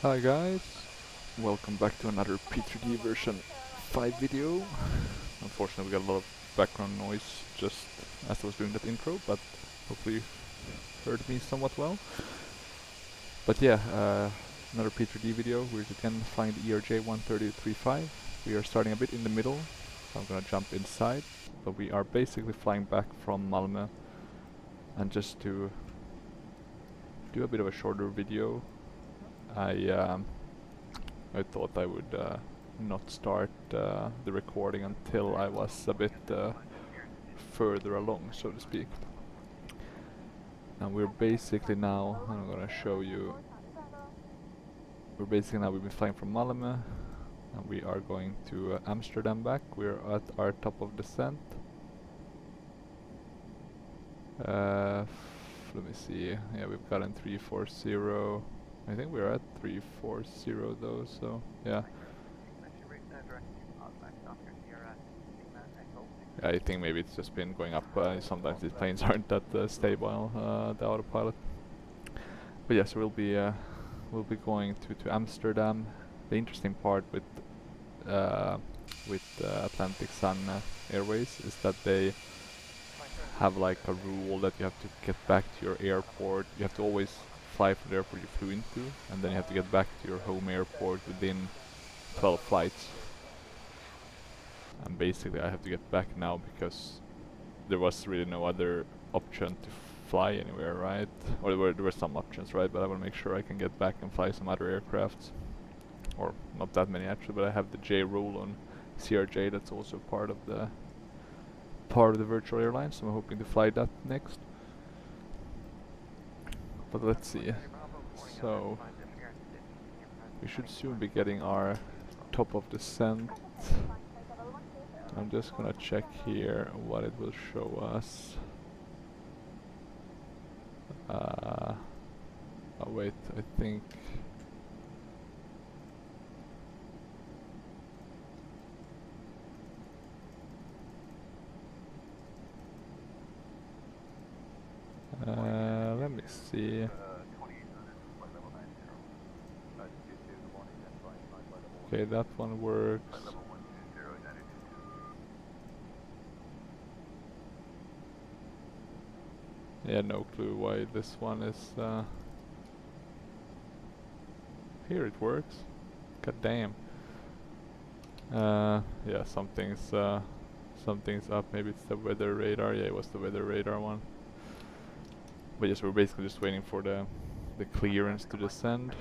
Hi guys, welcome back to another P3D version 5 video. Unfortunately we got a lot of background noise just as I was doing that intro, but hopefully you heard me somewhat well. But yeah, another P3D video. We're again flying the ERJ135. We are starting a bit in the middle, so I'm gonna jump inside. But we are basically flying back from Malmö, and just to do a bit of a shorter video, I thought I would not start the recording until I was a bit further along, so to speak. And we're basically now, I'm gonna show you, we've been flying from Malmö and we are going to Amsterdam back. We're at our top of descent. Let me see, yeah, we've gotten 340. I think we're at 340 though, so yeah. I think maybe it's just been going up. Sometimes these planes aren't that stable, the autopilot. But yes, we'll be going to Amsterdam. The interesting part with Atlantic Sun Airways is that they have like a rule that you have to get back to your airport. You have to always fly from the airport you flew into, and then you have to get back to your home airport within 12 flights. And basically I have to get back now because there was really no other option to fly anywhere, right? Or there were some options, right? But I want to make sure I can get back and fly some other aircrafts. Or not that many actually, but I have the J rule on CRJ that's also part of the virtual airline, so I'm hoping to fly that next. But let's see. So we should soon be getting our top of descent. I'm just gonna check here what it will show us. Oh wait, I think let me see. Okay, that one works. Yeah, no clue why this one is here it works. God damn. Yeah, something's up. Maybe it's the weather radar. Yeah, it was the weather radar one. But yes, we're basically just waiting for the clearance to descend.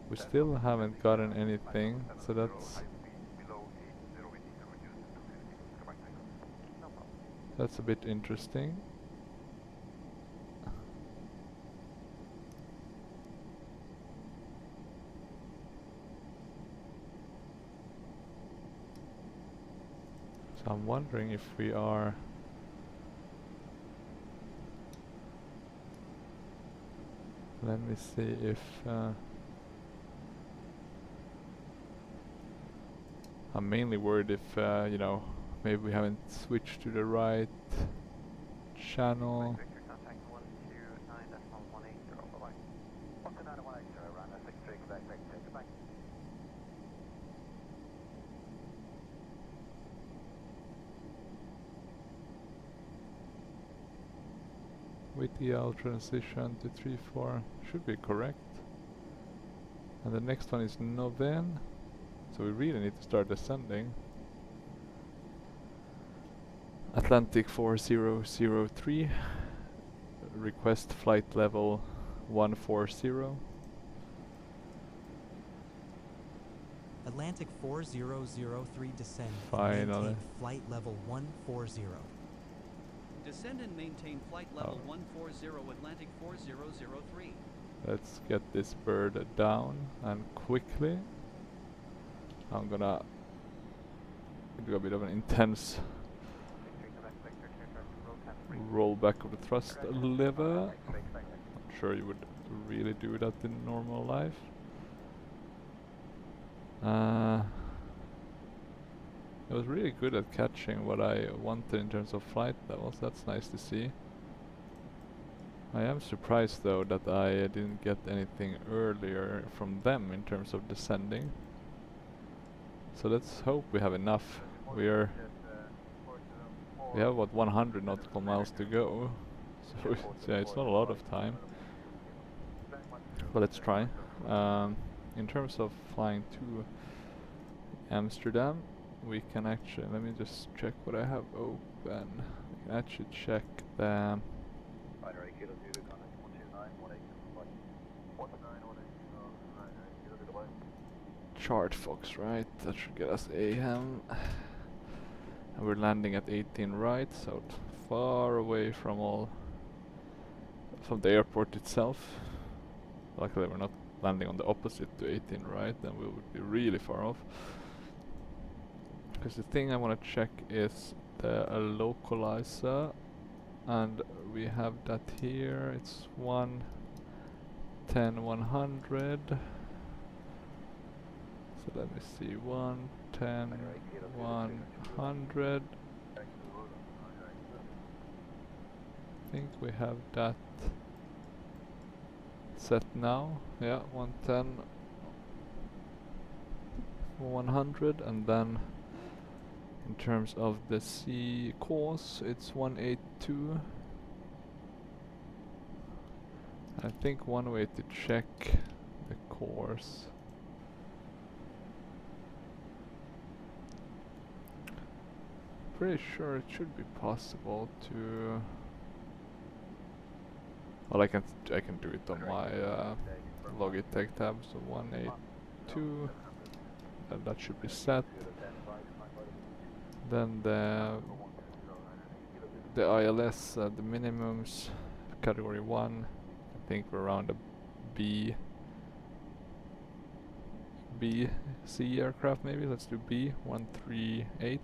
We still haven't gotten anything, so that's a bit interesting. So I'm wondering if we are... Let me see if... I'm mainly worried if, you know, maybe we haven't switched to the right channel. With EL transition to 3-4 should be correct. And the next one is Noven, so we really need to start descending. Atlantic 4003, request flight level 140. Atlantic 4003 descend. Finally. Maintain flight level 140. Descend and maintain flight level 140 Atlantic 4003. Let's get this bird down and quickly. I'm gonna do a bit of an intense roll back of the thrust lever. I'm sure you would really do that in normal life. It was really good at catching what I wanted in terms of flight levels. That's nice to see. I am surprised though that I didn't get anything earlier from them in terms of descending. So let's hope we have enough. We have about 100 nautical miles to go. So yeah, it's not a lot of time. But let's try. In terms of flying to Amsterdam, we can actually, let me just check what I have open. We can actually check the chart Fox, right? That should get us EHAM. And we're landing at 18 right, so far away from the airport itself. Luckily we're not landing on the opposite to 18 right, then we would be really far off. Because the thing I want to check is the localizer, and we have that here. It's 110 100. So let me see, 110 100. I think we have that set now. Yeah, 110 100, and then in terms of the sea course, it's 182. I think one way to check the course pretty sure it should be possible to. Well, I can do it on my Logitech tab. So 182, and that should be set. Then the ILS, the minimums, category 1. I think we're around a C aircraft maybe. Let's do B 138.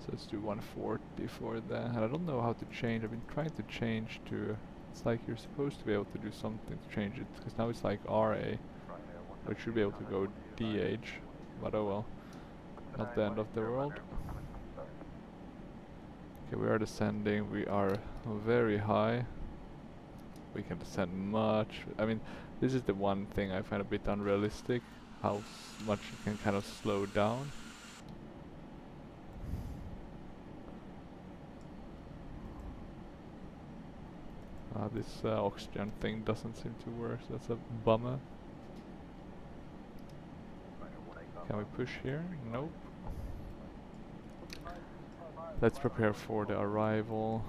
So let's do 140 for the, and I don't know how to change. I've been trying to change to, it's like you're supposed to be able to do something to change it, because now it's like RA, but it should be able to go DH, but oh well, not the end of the world. Okay, we are descending, we are very high. We can descend much. I mean, this is the one thing I find a bit unrealistic, how much you can kind of slow down. This oxygen thing doesn't seem to work, so that's a bummer. Can we push here? Nope. Let's prepare for the arrival.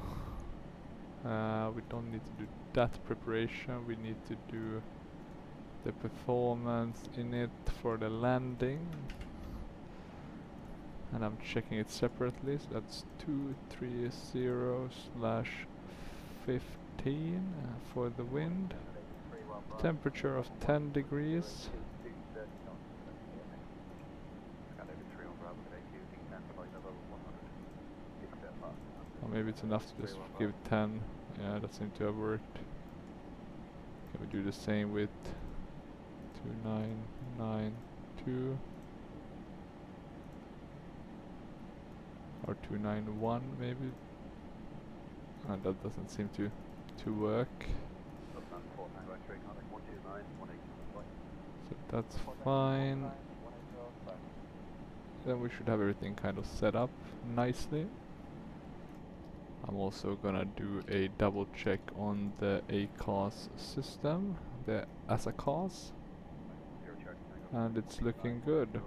We don't need to do that preparation, we need to do the performance in it for the landing. And I'm checking it separately, so that's 230/15 for the wind. Temperature of 10 degrees. Or maybe it's enough to just give 10. Yeah, that seemed to have worked. Can we do the same with 2992 or 291 maybe? And that doesn't seem to work. So that's fine. Then we should have everything kind of set up nicely. I'm also gonna do a double check on the ACAS system, the ASACAS, and it's looking good.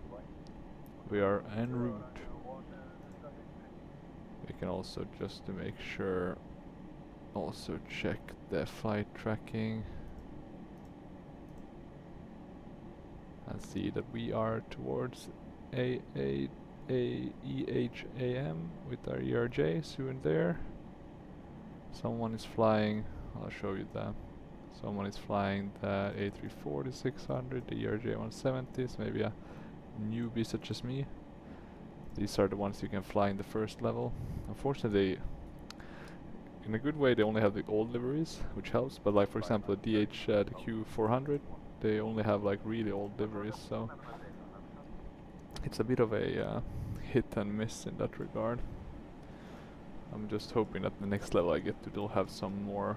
We are en route. We can also, just to make sure, also check the flight tracking and see that we are towards EHAM with our ERJ soon there. Someone is flying, I'll show you that. Someone is flying the A340-600, the ERJ170s, maybe a newbie such as me. These are the ones you can fly in the first level. Unfortunately, in a good way they only have the old liveries, which helps, but like for example the Q400, they only have like really old liveries, so it's a bit of a hit and miss in that regard. I'm just hoping that the next level I get to, they'll have some more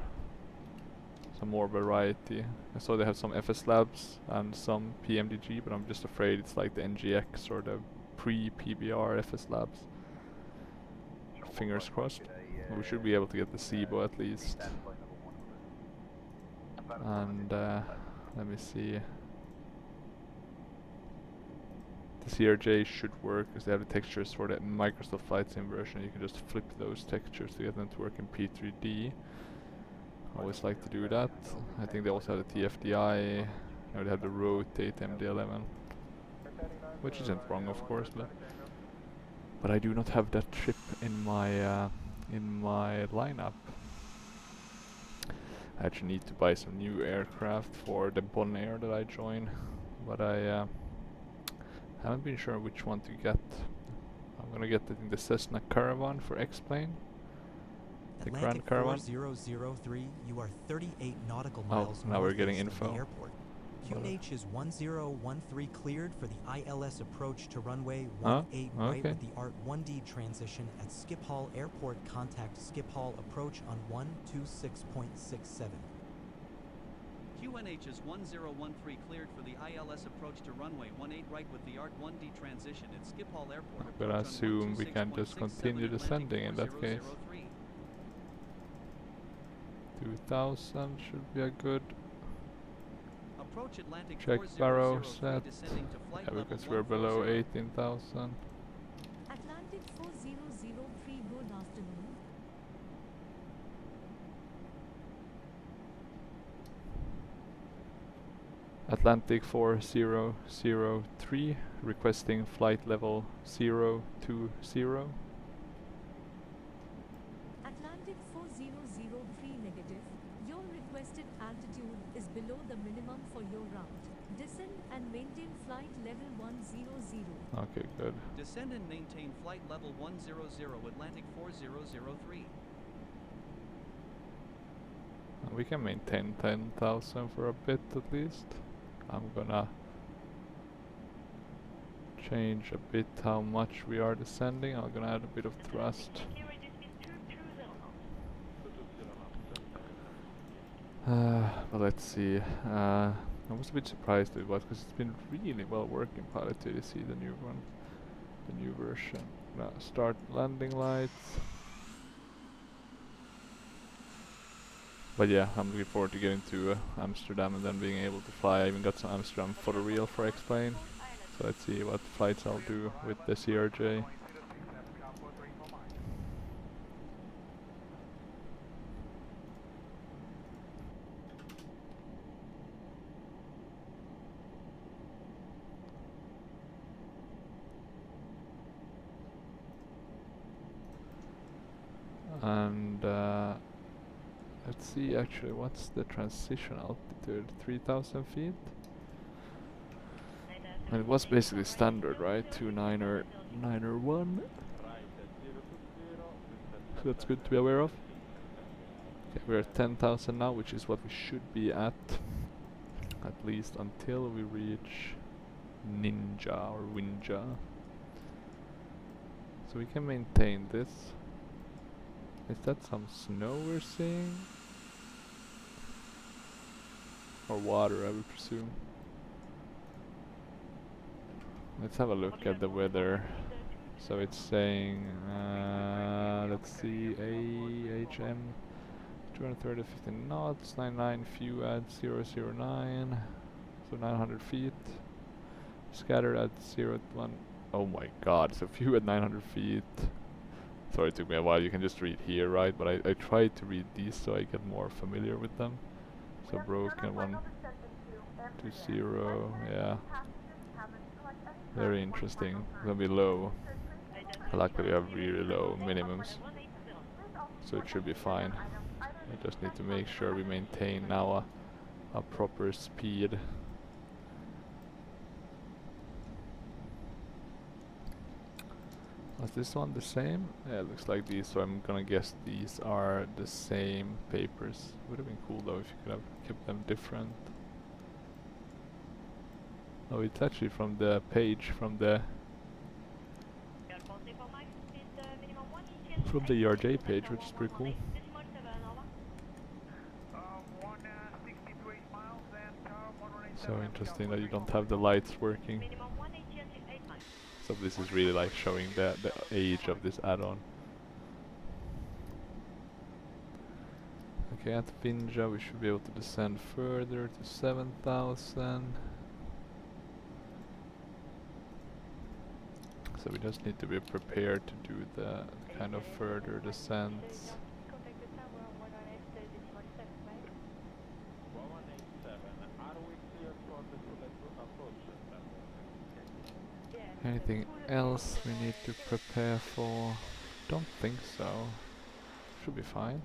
variety. I saw they have some FS labs and some PMDG, but I'm just afraid it's like the NGX or the pre-PBR FS labs. Fingers crossed. We should be able to get the SIBO at least. And let me see. The CRJ should work because they have the textures for the Microsoft Flight Sim version. You can just flip those textures to get them to work in P3D. I always like to do that. I think they also have the TFDI. You know, they have the rotate MD11, which isn't wrong, of course, but I do not have that chip in my lineup. I actually need to buy some new aircraft for the Bonaire that I join, but I haven't been sure which one to get. I'm gonna get the Cessna Caravan for X-Plane. The Atlantic Grand Caravan. 4003, you are 38 nautical Oh, miles now we're getting northeast of info. the airport. QNH is 1013 cleared for the ILS approach to runway 18 right okay. with the ART 1D transition at Schiphol Airport. Contact Schiphol approach on 126.67. QNH is 1013 cleared for the ILS approach to runway 18 right with the ART 1D transition at Schiphol Airport. I'm gonna assume we can just continue descending in that case. 2000 should be a good Approach Atlantic check barrow 4003 set. descending to flight Yeah, level because we're below 140. 18,000. Atlantic 4003, good afternoon. Atlantic 4003 requesting flight level 020. Atlantic 4003 negative. Your requested altitude is below the minimum for your route. Descend and maintain flight level 100. Okay, good. Descend and maintain flight level 100 Atlantic 4003. And we can maintain 10,000 for a bit at least. I'm gonna change a bit how much we are descending. I'm gonna add a bit of thrust. But let's see. I was a bit surprised it was because it's been really well working pilot till you see the new one, the new version. Now start landing lights. But yeah, I'm looking forward to getting to Amsterdam and then being able to fly. I even got some Amsterdam photo reel for X-Plane. So let's see what flights I'll do with the CRJ. And let's see actually what's the transition altitude, 3,000 feet? And it was basically standard, right? 291. So that's good to be aware of. Okay, we're at 10,000 now, which is what we should be at least until we reach Ninja or Winja. So we can maintain this. Is that some snow we're seeing? Or water, I would presume. Let's have a look at the weather. So it's saying, let's see, AHM 230 50 knots, 99 few at 009, so 900 feet. Scattered at 0 1. Oh my god, so few at 900 feet. Sorry, it took me a while. You can just read here, right? But I tried to read these so I get more familiar with them. So broken 120, yeah. Very interesting. It's gonna be low. Luckily we have really low minimums, so it should be fine. I just need to make sure we maintain now a proper speed. Was this one the same? Yeah, it looks like these, so I'm gonna guess these are the same papers. Would have been cool though if you could have kept them different. Oh, it's actually from the page, from the from the ERJ page, which is pretty cool. So interesting that you don't have the lights working. So this is really like showing the age of this add-on. Okay, at Vinja we should be able to descend further to 7,000. So we just need to be prepared to do the kind of further descents. Anything else we need to prepare for? Don't think so. Should be fine.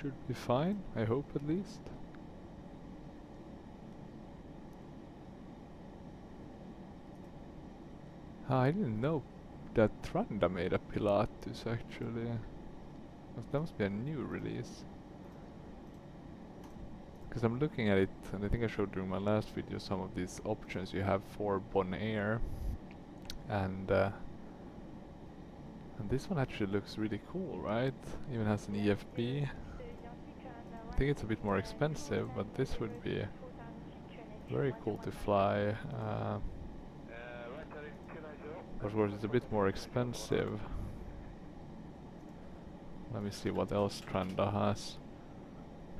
Should be fine, I hope at least. I didn't know that Tranda made a Pilatus actually. That must be a new release. Because I'm looking at it, and I think I showed during my last video some of these options you have for Bonaire. And this one actually looks really cool, right? Even has an EFB. I think it's a bit more expensive, but this would be very cool to fly. Of course, it's a bit more expensive. Let me see what else Tranda has.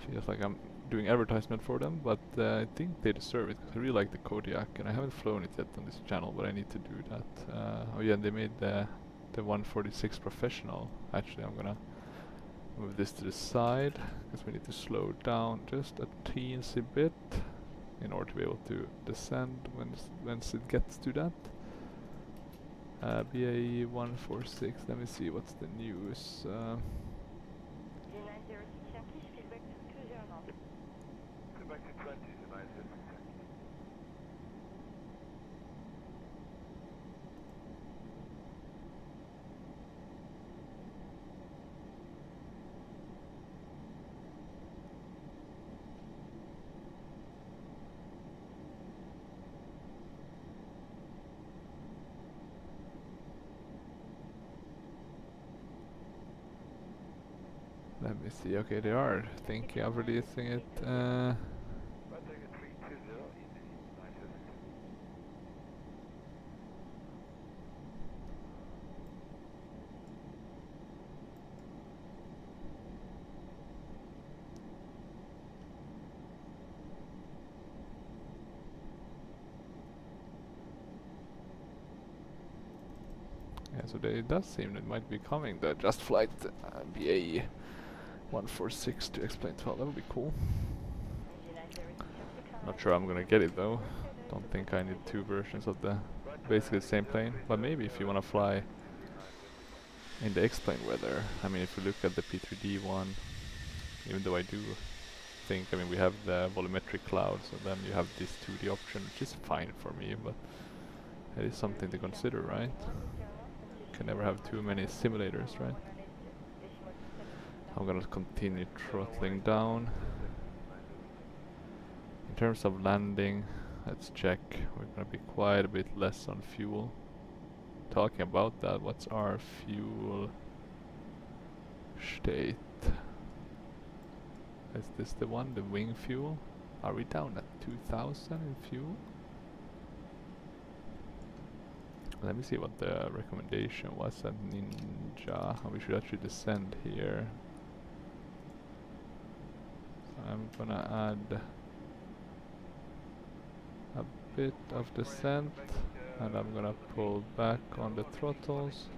Feels like I'm doing advertisement for them, but I think they deserve it because I really like the Kodiak, and I haven't flown it yet on this channel, but I need to do that. Oh yeah, they made the 146 Professional. Actually, I'm gonna move this to the side because we need to slow down just a teensy bit in order to be able to descend once it gets to that. BAE 146, let me see what's the news. Let me see, okay, they are thinking of releasing it. Yeah, so it does seem it might be coming, the Just Flight BAE 146 to X-Plane 12, that would be cool. Not sure I'm gonna get it though. Don't think I need two versions of the basically the same plane, but maybe if you wanna fly in the X-Plane weather. I mean, if you look at the P3D one, even though I do think, I mean, we have the volumetric clouds and then you have this 2D option, which is fine for me, but it is something to consider, right? Can never have too many simulators, right? I'm gonna continue throttling down. In terms of landing, let's check. We're gonna be quite a bit less on fuel. Talking about that, what's our fuel state? Is this the one, the wing fuel? Are we down at 2000 in fuel? Let me see what the recommendation was at Ninja. We should actually descend here. So I'm gonna add a bit of descent and I'm gonna pull back on the throttles.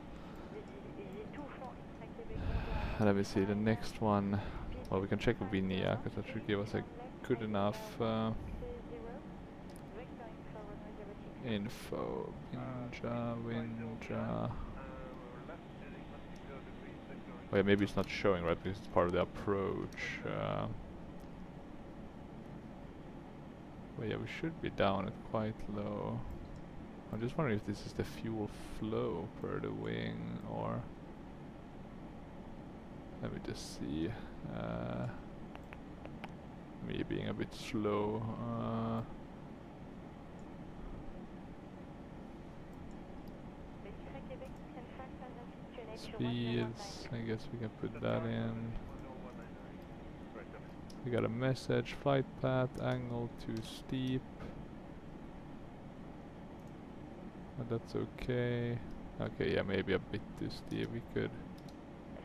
And let me see the next one. Well, we can check Vinia because that should give us a good enough info. Winja. Oh yeah, maybe it's not showing, right? Because it's part of the approach. But yeah, we should be down at quite low. I'm just wondering if this is the fuel flow per the wing, or... Let me just see. Me being a bit slow. speeds, I guess we can put that in. We got a message, flight path, angle too steep. But that's okay. Okay, yeah, maybe a bit too steep. We could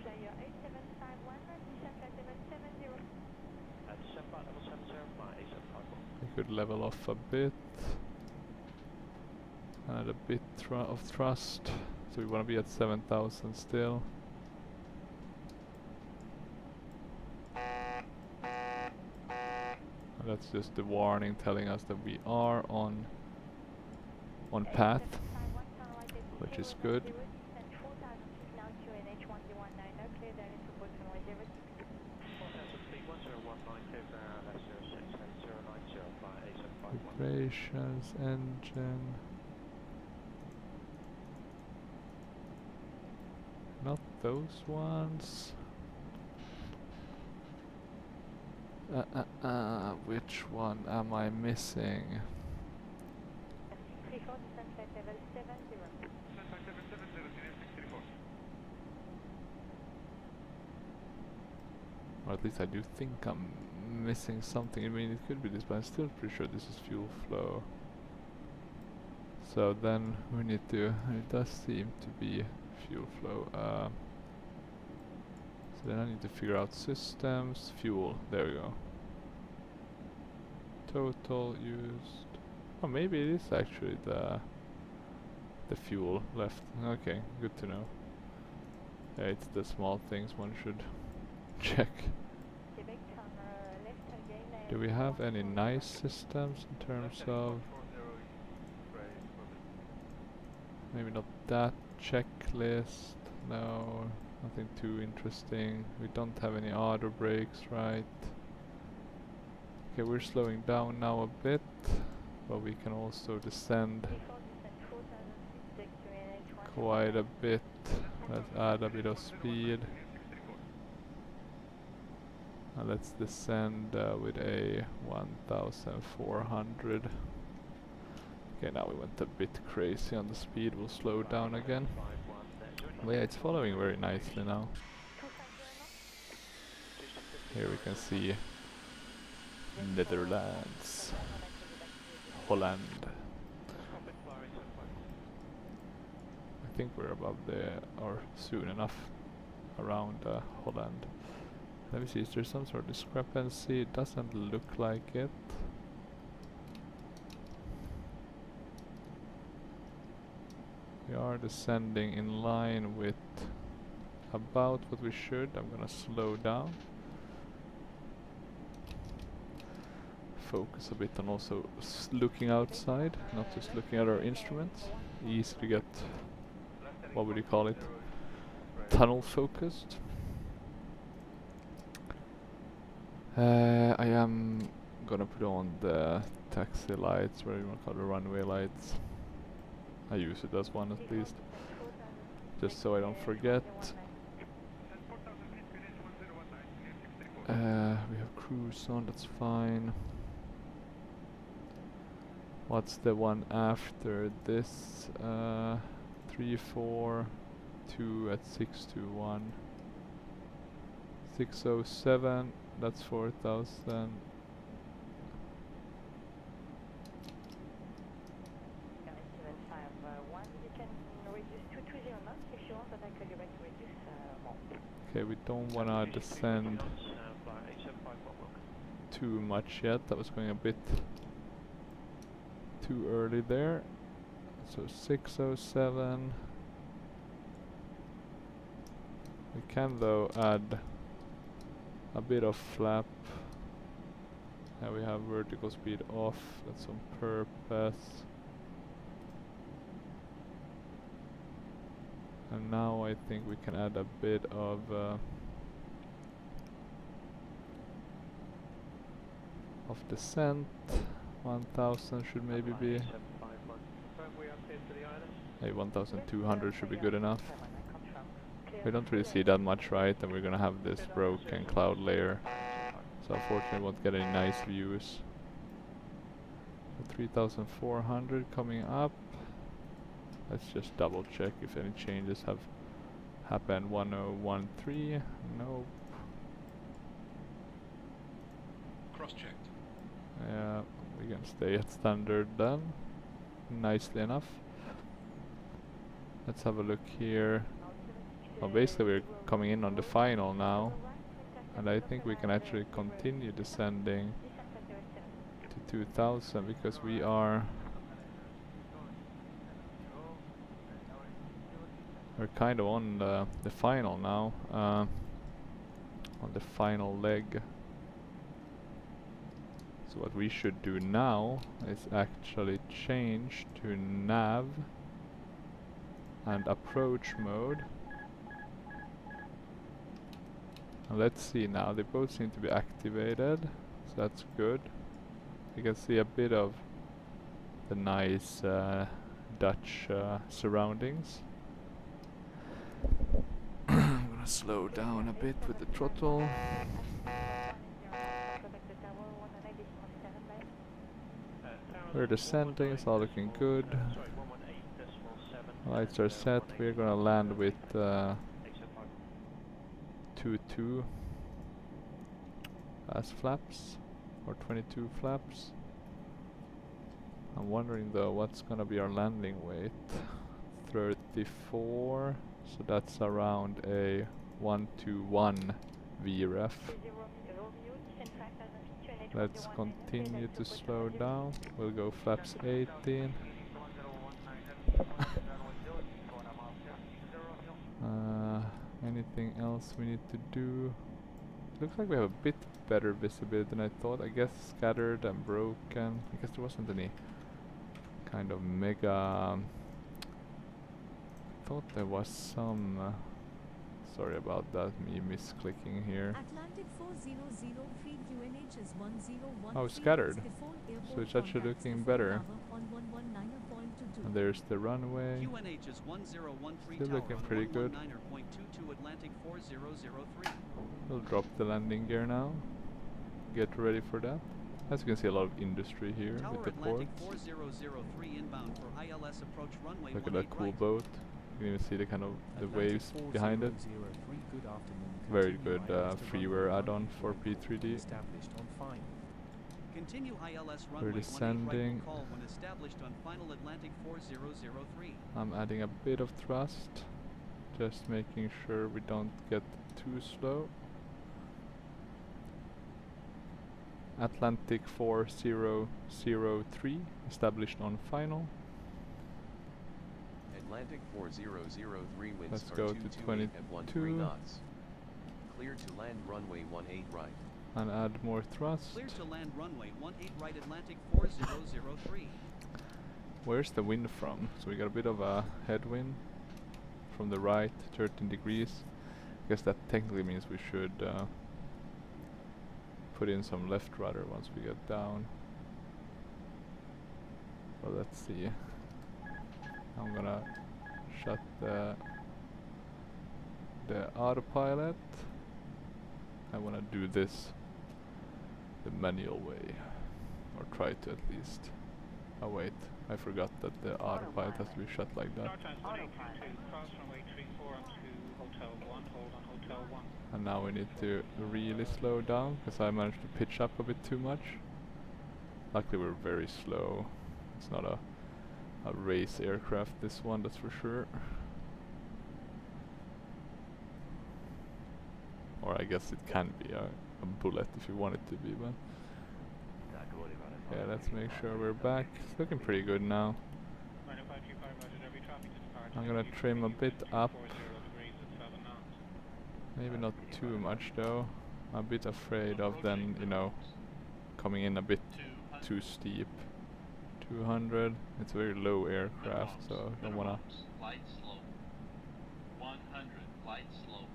Flyer 8751, descent flight level 70. Descent flight level 70, 8751. level off a bit. Add a bit of thrust. So we want to be at 7,000 still. And that's just the warning telling us that we are on path, which is good. Vibrations, engine. Not those ones. Which one am I missing? Or at least I do think I'm missing something. I mean, it could be this, but I'm still pretty sure this is fuel flow. So then we need to, it does seem to be fuel flow. So then I need to figure out systems, fuel, there we go. Total used, oh maybe it is actually the fuel left. Okay, good to know. Yeah, it's the small things one should check. Do we have any nice systems in terms of, maybe not that checklist, no, nothing too interesting. We don't have any auto brakes, right? Okay, we're slowing down now a bit, but we can also descend quite a bit. Let's add a bit of speed. Let's descend with a 1400. Okay, now we went a bit crazy on the speed. We'll slow down again. But yeah, it's following very nicely now. Here we can see Netherlands, Holland. I think we're above there, or soon enough, around Holland. Let me see, is there some sort of discrepancy? It doesn't look like it. We are descending in line with about what we should. I'm gonna slow down. Focus a bit on also looking outside, not just looking at our instruments. Easy to get, what would you call it, tunnel focused. I am gonna put on the taxi lights, whatever you want to call the runway lights. I use it as one at least, just so I don't forget. We have cruise on, that's fine. What's the one after this? 342 at 621. 607, that's 4000. Okay, we don't wanna descend too much yet. That was going a bit too early there. So 607. We can though add a bit of flap. And we have vertical speed off, that's on purpose. And now I think we can add a bit of descent. 1000 should maybe be. Hey, 1200 should be good enough. We don't really see that much, right? And we're gonna have this broken cloud layer, so unfortunately we won't get any nice views. 3400 coming up. Let's just double check if any changes have happen 1013. Nope. Cross-checked. Yeah, we can stay at standard then. Nicely enough. Let's have a look here. Well, basically we're coming in on the final now, and I think we can actually continue descending to 2000 because we are... We're kind of on the final now, on the final leg. So what we should do now is actually change to nav and approach mode. And let's see now, they both seem to be activated, so that's good. You can see a bit of the nice Dutch surroundings. I'm gonna slow down a bit with the throttle. We're descending, it's all looking good. Lights are set, we're gonna land with 22 as flaps, or 22 flaps. I'm wondering though, what's gonna be our landing weight? 34, so that's around a 121 VREF. Let's continue to slow down. We'll go flaps 18. Anything else we need to do? Looks like we have a bit better visibility than I thought. I guess scattered and broken. I guess there wasn't any kind of mega... thought there was some... sorry about that, me misclicking here. Atlantic 4003 QNH is 1013. Oh, scattered. Schiphol So it's Airport actually contacts looking Schiphol better. Tower on 119.22. And there's the runway. QNH is 1013 Still tower looking on pretty good. 119.22 Atlantic 4003. We'll drop the landing gear now. Get ready for that. As you can see, a lot of industry here Tower with the Atlantic ports. 4003 inbound for ILS approach runway Look at 18 that cool right. boat. You can even see the kind of the Atlantic waves behind it. 4003, good afternoon. Very Continue good ILS to freeware runway add-on 18 for right, P3D. established on final. Continue ILS We're runway 18 right descending. will call when established on final Atlantic 4003. I'm adding a bit of thrust, just making sure we don't get too slow. Atlantic 4003 established on final. Atlantic 4003 winds Let's are go to 228 at 13 22. knots. Clear to land runway 18 right. And add more thrust. Clear to land runway 18 right Atlantic 4003. Where's the wind from? So we got a bit of a headwind from the right, 13 degrees. I guess that technically means we should put in some left rudder once we get down. So let's see. I'm gonna shut the autopilot. I wanna do this the manual way, or try to at least. Oh wait, I forgot that the autopilot has to be shut like that. And now we need to really slow down, because I managed to pitch up a bit too much. Luckily we're very slow. It's not a race aircraft, this one, that's for sure. Or I guess it can be a bullet if you want it to be, but... Yeah, let's make sure we're back. It's looking pretty good now. I'm gonna trim a bit up. Maybe not too much though. I'm a bit afraid of then, you know, coming in a bit too steep. 200. It's a very low aircraft, so I don't wanna... Light slope. 100, light slope.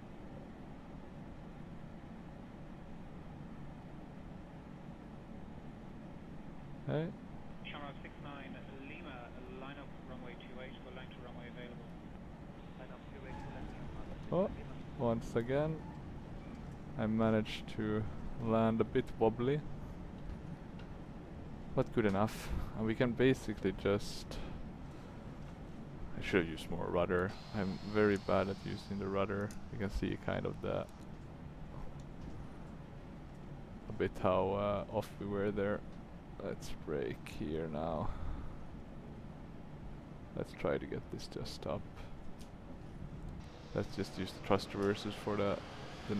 Hey. Shamrock 69 Lima, line up runway 28, go line to runway available. Line up 28, Oh, once again, I managed to land a bit wobbly, but good enough. And we can basically just, I should have used more rudder. I'm very bad at using the rudder. You can see kind of the a bit how off we were there. Let's brake here now. Let's try to get this to a stop. Let's just use the thrust reversers for the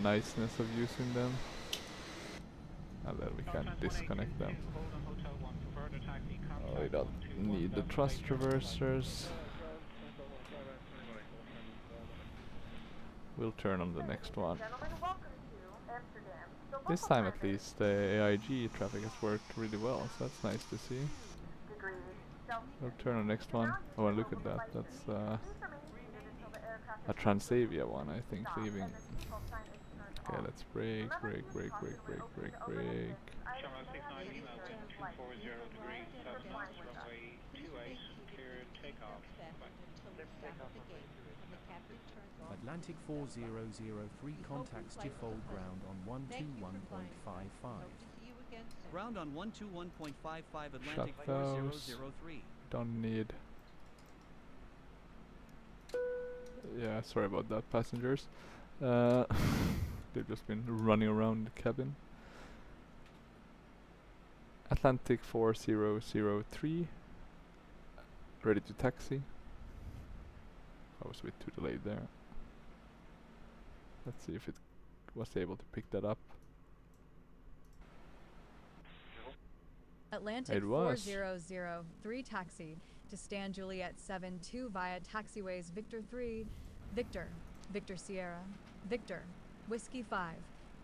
niceness of using them. And then we can disconnect them. Oh, we don't need the thrust reversers. We'll turn on the next one. This time at least the AIG traffic has worked really well, so that's nice to see. We'll turn on the next one. Oh, and look at that. That's a Transavia one, I think, leaving. Okay, let's brake. Channel 69 Lima, wind 240 degrees, south north, runway 28, clear takeoff. Atlantic 4003 contacts Schiphol ground on 121.55. Ground on 121.55 Atlantic Shut those. 4003. Don't need. Yeah, sorry about that, passengers. They've just been running around the cabin. Atlantic 4003. Ready to taxi. I was a bit too delayed there. Let's see if it was able to pick that up. Atlantic It was. 4003 taxi to Stan Juliet 72 via taxiways Victor 3, Victor, Victor Sierra, Victor, Whiskey 5,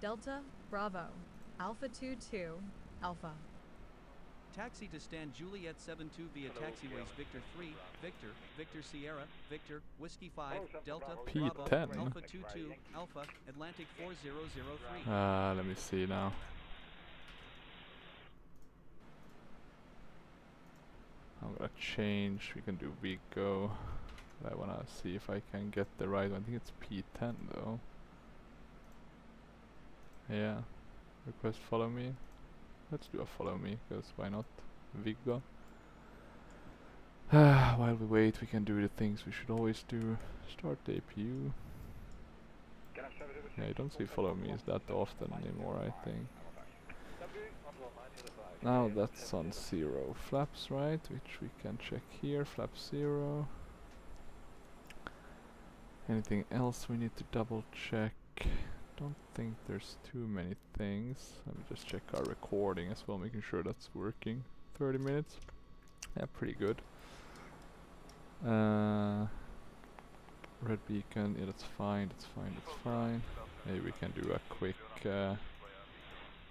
Delta, Bravo, Alpha 22, Alpha. Taxi to Stan Juliet 72 via taxiways Victor 3, Victor, Victor Sierra, Victor, Whiskey 5, Delta, Bravo, P10. Alpha 22, Alpha, Atlantic 4003. Let me see now. I'm gonna change. We can do Vigo. I wanna see if I can get the right one. I think it's P10 though. Yeah. Request follow me. Let's do a follow me, because why not? Vigo. While we wait, we can do the things we should always do. Start the APU. Yeah, you don't see follow me is that often anymore, I think. Now that's on 0 flaps, right? Which we can check here. Flap 0. Anything else we need to double check? Don't think there's too many things. Let me just check our recording as well, making sure that's working. 30 minutes. Yeah, pretty good. Red beacon, yeah, that's fine, that's fine, that's fine. Maybe we can do a quick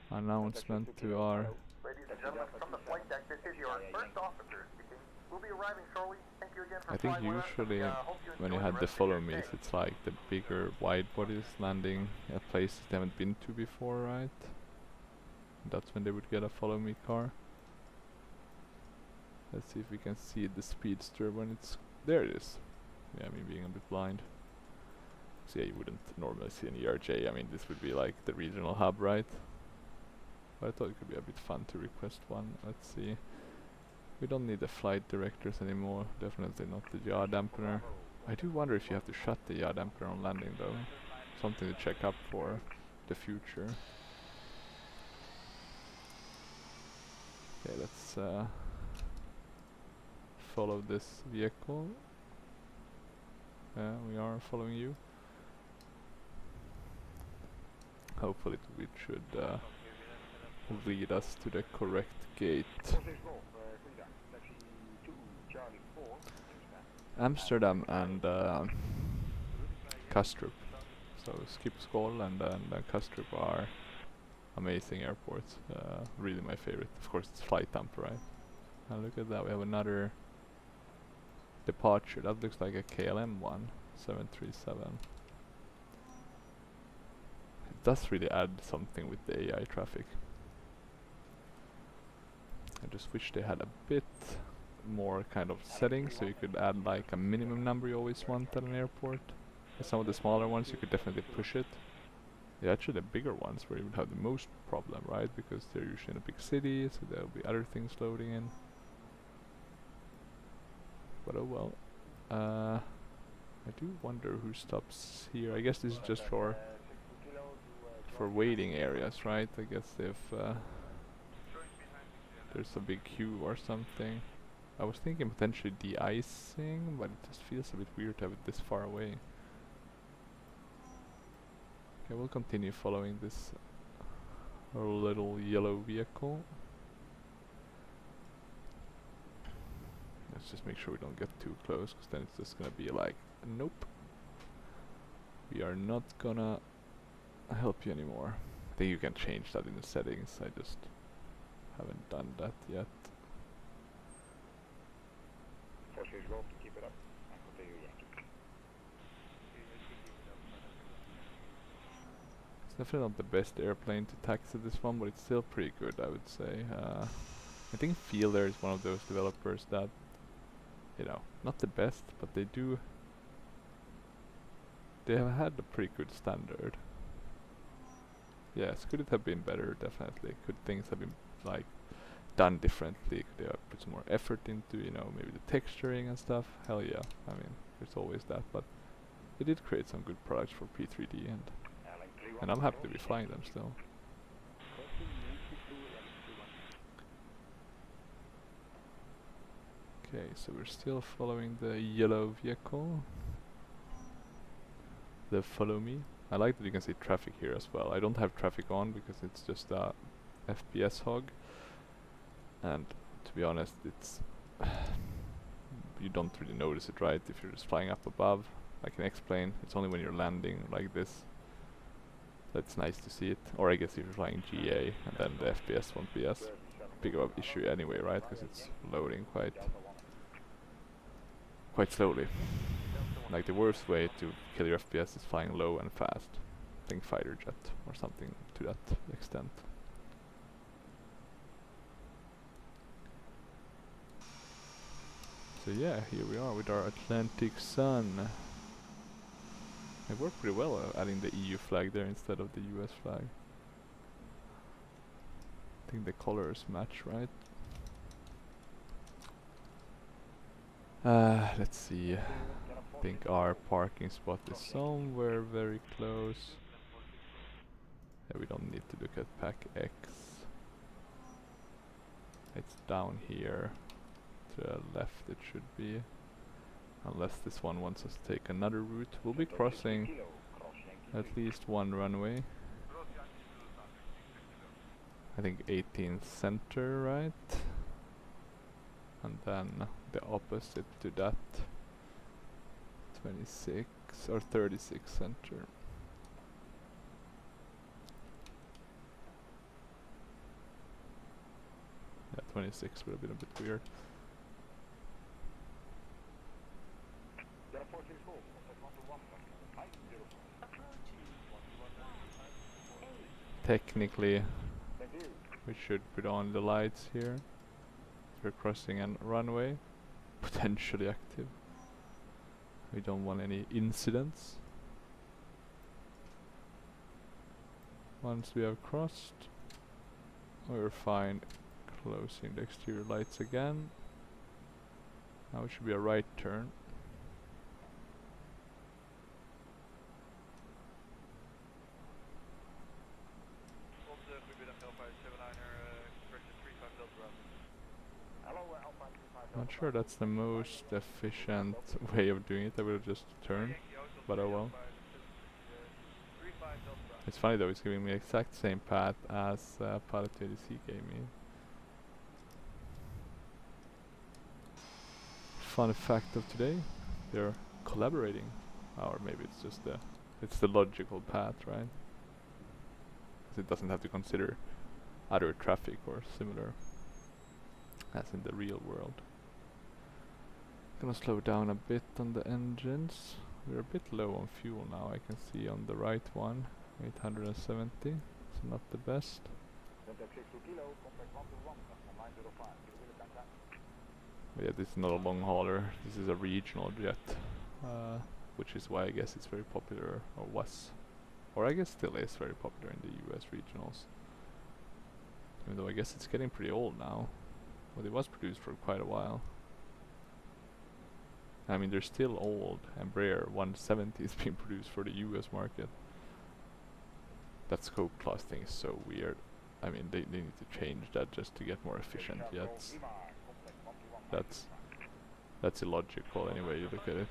announcement to our... Ladies and gentlemen, from the flight deck, this is your first officer speaking. We'll be arriving shortly. Thank you again for I think flying with us, and usually hope you when you enjoy had the the rest of follow your me's, stay. it's like the bigger wide bodies landing at places they haven't been to before, right? That's when they would get a follow me car. Let's see if we can see the speedster when it's... There it is. Yeah, me being a bit blind. So yeah, you wouldn't normally see an ERJ. I mean, this would be like the regional hub, right? But I thought it could be a bit fun to request one. Let's see. We don't need the flight directors anymore. Definitely not the yaw dampener. I do wonder if you have to shut the yaw dampener on landing though. Something to check up for the future. Okay, let's follow this vehicle. Yeah, we are following you. Hopefully it should lead us to the correct gate. Amsterdam and Kastrup. So Schiphol and Kastrup are amazing airports. Really my favorite. Of course it's flight damper, right? And look at that, we have another departure. That looks like a KLM one, 737. It does really add something with the AI traffic. I just wish they had a bit more kind of settings, so you could add like a minimum number you always want at an airport. Some of the smaller ones you could definitely push it. Yeah, actually the bigger ones where you would have the most problem, right? Because they're usually in a big city, so there'll be other things loading in. But oh well. I do wonder who stops here. I guess this is just for waiting areas, right? I guess if there's a big queue or something. I was thinking potentially de-icing, but it just feels a bit weird to have it this far away. Okay, we'll continue following this little yellow vehicle. Let's just make sure we don't get too close, because then it's just gonna be like, nope, we are not gonna help you anymore. I think you can change that in the settings, I just haven't done that yet. It's definitely not the best airplane to taxi this one, but it's still pretty good, I would say. I think FeelThere is one of those developers that, you know, not the best, but they have had a pretty good standard. Yes, could it have been better? Definitely. Could things have been like done differently? Could they have put some more effort into, you know, maybe the texturing and stuff? Hell yeah. I mean, there's always that, but they did create some good products for P3D, and I'm happy to be flying them still. Okay, so we're still following the yellow vehicle. The follow me. I like that you can see traffic here as well. I don't have traffic on because it's just a FPS hog, and to be honest, it's you don't really notice it, right? If you're just flying up above, I can explain. It's only when you're landing like this that's nice to see it. Or I guess if you're flying GA, and then the FPS won't be as big of an issue anyway, right? Because it's loading quite slowly. Like the worst way to kill your FPS is flying low and fast. Think fighter jet or something to that extent. So yeah, here we are with our Atlantic Sun. It worked pretty well adding the EU flag there instead of the US flag. I think the colors match, right? Let's see. I think our parking spot is somewhere very close. Yeah, we don't need to look at pack X. It's down here. To the left it should be. Unless this one wants us to take another route. We'll be crossing at least one runway. I think 18th center, right? And then the opposite to that, 26 or 36 center. Yeah, 26 would have been a bit weird. Technically, we should put on the lights here. We're crossing a runway, potentially active. We don't want any incidents. Once we have crossed, we're fine closing the exterior lights again. Now it should be a right turn. Not sure that's the most efficient way of doing it. I would have just turned, but oh well. It's funny though, it's giving me the exact same path as Pilot ADC gave me. Fun fact of today, they're collaborating. Or maybe it's just it's the logical path, right? 'Cause it doesn't have to consider other traffic or similar as in the real world. Gonna slow down a bit on the engines. We're a bit low on fuel now, I can see on the right one. 870, so not the best. But yeah, this is not a long hauler, this is a regional jet. Which is why I guess it's very popular, or was. Or I guess still is very popular in the US regionals. Even though I guess it's getting pretty old now. But it was produced for quite a while. I mean, they're still old. Embraer 170 is being produced for the US market. That scope class thing is so weird. I mean, they need to change that just to get more efficient jets. That's illogical anyway you look at it.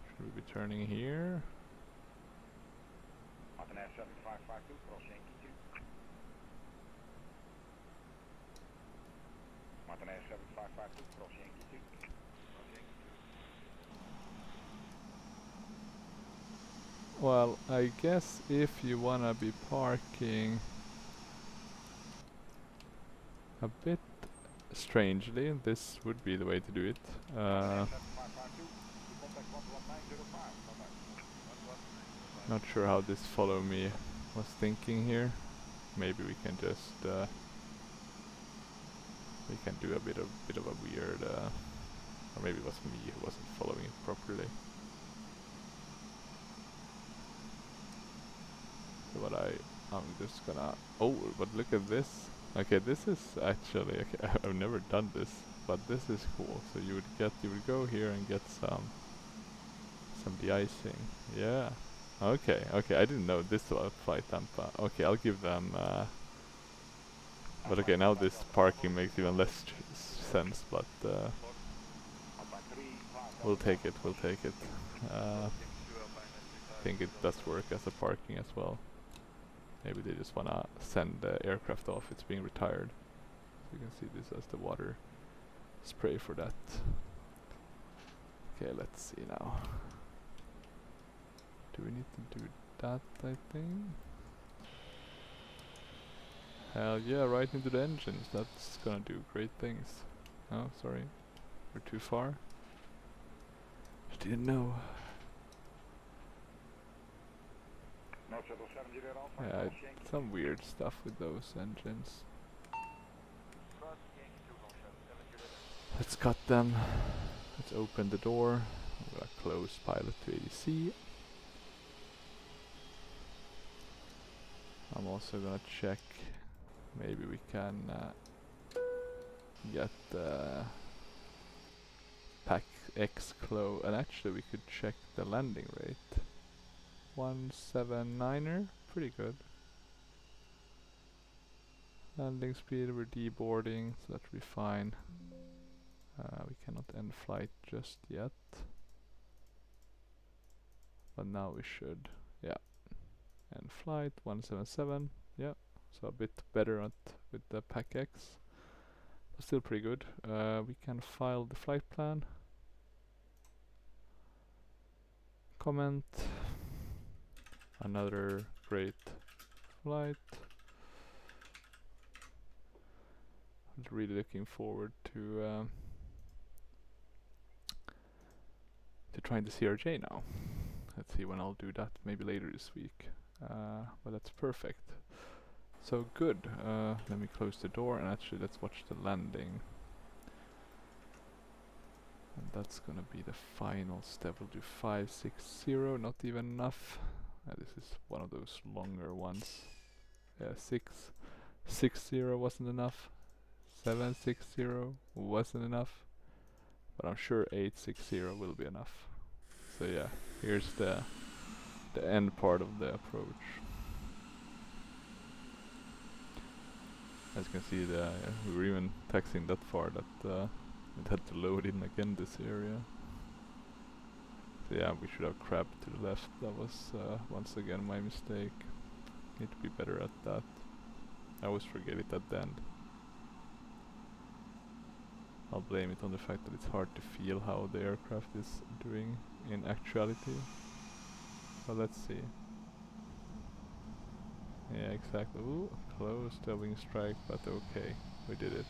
Should we be turning here? Well, I guess if you wanna be parking a bit strangely, this would be the way to do it. Not sure how this follow me was thinking here. Maybe we can just we can do a bit of a weird, or maybe it was me who wasn't following it properly. So what I'm just gonna, oh, but look at this. Okay, this is actually, okay, I've never done this, but this is cool. So you would go here and get some de-icing. Yeah. Okay, I didn't know this about Flight Tampa. Okay, I'll give them, but okay, now this parking makes even less sense, but we'll take it. I think it does work as a parking as well. Maybe they just wanna send the aircraft off, it's being retired. So you can see this as the water spray for that. Okay, let's see now. Do we need to do that, I think? Hell yeah, right into the engines, that's gonna do great things. Oh, sorry, we're too far. Didn't know. Yeah, some weird stuff with those engines. Let's cut them. Let's open the door. I'm gonna close pilot to ADC. I'm also gonna check. Maybe we can get pack X close, and actually we could check the landing rate. 179er, pretty good. Landing speed, we're deboarding, so that should be fine. We cannot end flight just yet, but now we should. Yeah, end flight 177. Yeah, so a bit better with the pack X, but still pretty good. We can file the flight plan. Comment. Another great flight. Really looking forward to trying the CRJ now. Let's see when I'll do that. Maybe later this week. But that's perfect. So good. Let me close the door and actually let's watch the landing. And that's gonna be the final step. We'll do 560. Not even enough. This is one of those longer ones. Yeah, 660 wasn't enough. 760 wasn't enough, but I'm sure 860 will be enough. So yeah, here's the end part of the approach. As you can see, we were even taxiing that far that it had to load in again this area. So yeah, we should have crabbed to the left. That was once again my mistake. Need to be better at that. I always forget it at the end. I'll blame it on the fact that it's hard to feel how the aircraft is doing in actuality. But let's see. Yeah, exactly. Ooh, close to a wing strike, but okay, we did it.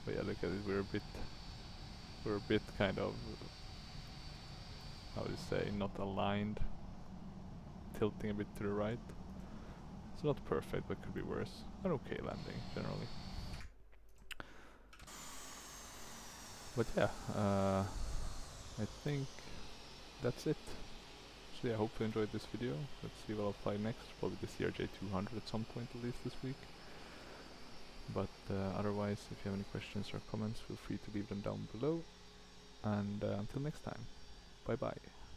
But yeah, look at it. We're a bit kind of, how to say, not aligned, tilting a bit to the right. It's not perfect, but could be worse. An okay landing generally. But yeah, I think that's it. So yeah, hopefully you enjoyed this video. Let's see what I'll fly next. Probably the ERJ200 at some point at least this week. But otherwise, if you have any questions or comments, feel free to leave them down below. And until next time, bye bye.